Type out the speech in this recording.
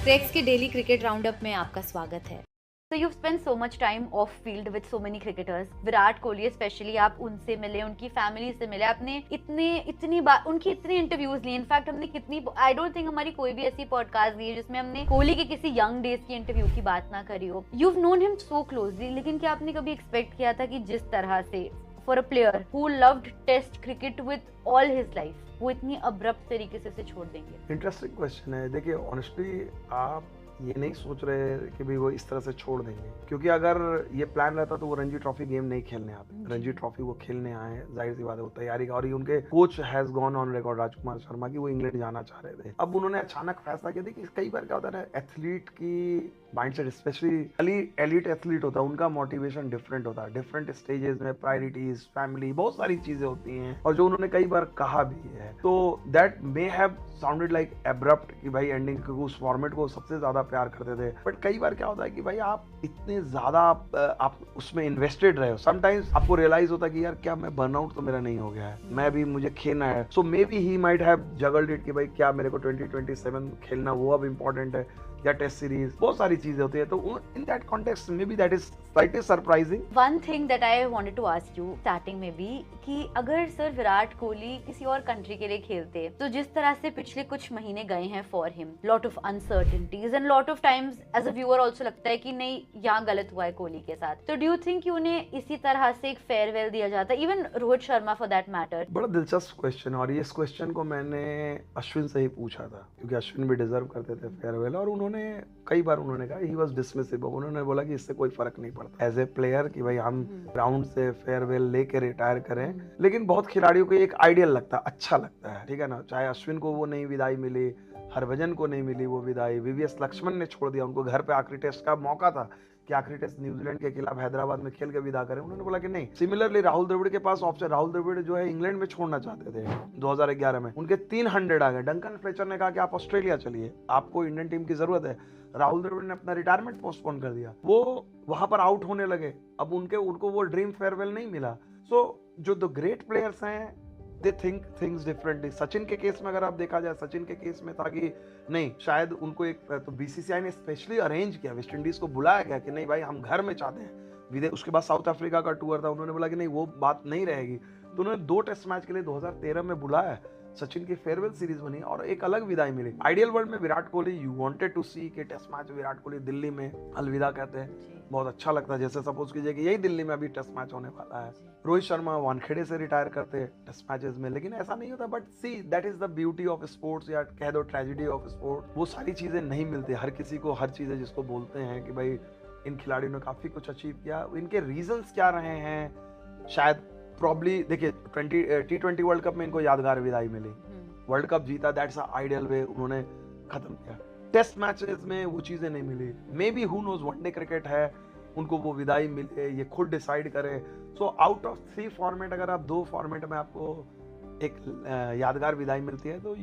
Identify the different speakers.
Speaker 1: Treks के daily cricket roundup में आपका स्वागत है।
Speaker 2: So you've spent so much time off field with so many cricketers. Virat Kohli specially, आप उनसे मिले, उनकी फैमिली से मिले, आपने इतनी बार उनकी इतनी इंटरव्यूज ली। इनफैक्ट हमने कितनी, आई डोंट थिंक हमारी कोई भी ऐसी पॉडकास्ट दी है जिसमें हमने कोहली के किसी यंग डेज की इंटरव्यू की बात ना करी हो। You've known him so closely, लेकिन क्या आपने कभी एक्सपेक्ट किया था कि जिस तरह से for a player who loved test cricket with all his life, वो इतनी अब्रप्ट तरीके से उसे छोड़ देंगे?
Speaker 3: इंटरेस्टिंग क्वेश्चन है। देखिए ऑनेस्टली आप ये नहीं सोच रहे कि भाई वो इस तरह से छोड़ देंगे, क्योंकि अगर ये प्लान रहता तो वो रणजी ट्रॉफी गेम नहीं खेलने आते। रणजी ट्रॉफी वो खेलने आए, जाहिर सी बात है वो तैयारी का, और ये उनके coach has gone on record Rajkumar Sharma की वो इंग्लैंड जाना चाह रहे थे। अब उन्होंने अचानक फैसला किया। देखिए कई बार क्या होता है ना, एथलीट की माइंडसेट, स्पेशली एलीट एथलीट होता है, उनका मोटिवेशन डिफरेंट होता है। डिफरेंट स्टेजेस में प्रायोरिटीज, फैमिली, बहुत सारी चीजें होती हैं, और जो उन्होंने कई बार कहा भी है, तो that may have sounded like abrupt कि भाई एंडिंग, क्योंकि उस फॉर्मेट को सबसे ज्यादा प्यार करते थे। बट कई बार क्या होता है कि भाई आप इतने ज्यादा आप उसमें इन्वेस्टेड रहे हो, समटाइम्स आपको रियलाइज होता है कि यार क्या मैं बर्नआउट तो मेरा नहीं हो गया है, मैं भी मुझे खेलना है। So maybe he might have juggled it कि भाई क्या मेरे को 2027 खेलना वो अब इम्पोर्टेंट है या टेस्ट सीरीज, बहुत सारी चीजें होती है। तो in that context maybe that is slightly surprising.
Speaker 2: One thing that I wanted to ask you starting में भी, कि अगर सर विराट कोहली किसी और कंट्री के लिए खेलते, तो जिस तरह से पिछले कुछ महीने गए हैं for him, lot of uncertainties and lot of times as a viewer also लगता है कि नहीं यहाँ गलत हुआ है कोहली के साथ। तो डू यू थिंक कि उन्हें इसी तरह से एक फेयरवेल दिया जाता, even Rohit Sharma for that matter?
Speaker 3: बड़ा दिलचस्प क्वेश्चन, और इस क्वेश्चन को मैंने अश्विन से ही पूछा था, क्योंकि अश्विन भी डिजर्व करते थे फेयरवेल, और उन्होंने कई बार उन्होंने कहा ही वाज डिसमिसिव। उन्होंने बोला कि इससे कोई फर्क नहीं पड़ता एज ए प्लेयर कि भाई हम ग्राउंड से फेयरवेल लेके रिटायर करें, लेकिन बहुत खिलाड़ियों को एक आइडियल लगता है, अच्छा लगता है, ठीक है ना। चाहे अश्विन को वो नई विदाई मिली, हरभजन को नहीं मिली वो विदाई, वीवीएस लक्ष्मण ने छोड़ दिया, उनको घर पे आखिरी टेस्ट का मौका था कि आखिरी टेस्ट न्यूजीलैंड के खिलाफ हैदराबाद में खेल के विदा करें, उन्होंने बोला कि नहीं। सिमिलरली राहुल द्रविड़ के पास ऑप्शन, राहुल द्रविड़ जो है इंग्लैंड में छोड़ना चाहते थे 2011 में, उनके 300 आ गए। डंकन फ्लेचर ने कहा कि आप ऑस्ट्रेलिया चलिए, आपको इंडियन टीम की जरूरत है। राहुल द्रविड़ ने अपना रिटायरमेंट पोस्टपोन कर दिया, वो वहां पर आउट होने लगे। अब उनको वो ड्रीम फेयरवेल नहीं मिला। सो जो द ग्रेट प्लेयर्स हैं they think things differently. Sachin के केस में अगर आप देखा जाए, सचिन के केस में था कि नहीं, शायद उनको एक तो बीसीसीआई ने स्पेशली अरेंज किया, वेस्ट इंडीज को बुलाया गया कि नहीं भाई हम घर में चाहते हैं। उसके बाद साउथ अफ्रीका का टूर था, उन्होंने बोला कि नहीं वो बात नहीं रहेगी, तो उन्होंने 2 टेस्ट मैच के लिए 2013 में बुलाया। सचिन की फेयरवेल सीरीज बनी और एक अलग विदाई मिली। आइडियल वर्ल्ड में Virat Kohli, you wanted to see कि टेस्ट मैच विराट कोहली दिल्ली में अलविदा कहते हैं, बहुत अच्छा लगता है। जैसे सपोज कीजिए कि यही दिल्ली में अभी टेस्ट मैच होने वाला है, रोहित शर्मा वानखेड़े से रिटायर करते हैं टेस्ट मैचेस में, लेकिन ऐसा नहीं होता। But see that is the beauty of sports, या कह दो ट्रेजेडी ऑफ स्पोर्ट्स। वो सारी चीजें नहीं मिलती हर किसी को, हर चीजें जिसको बोलते हैं कि भाई इन खिलाड़ियों ने काफी कुछ अचीव किया, इनके रीजंस क्या रहे हैं, शायद प्रॉब्ली। देखिए T20 वर्ल्ड कप में इनको यादगार विदाई मिली, वर्ल्ड कप जीता, दैट्स अ आइडियल वे, उन्होंने खत्म किया। टेस्ट मैचेस में वो चीजें नहीं मिली। Maybe who knows, one day cricket है, उनको वो विदाई मिले, ये खुद डिसाइड करे। सो आउट ऑफ 3 फॉर्मेट अगर आप 2 फॉर्मेट में आपको एक यादगार विदाई मिलती है, तो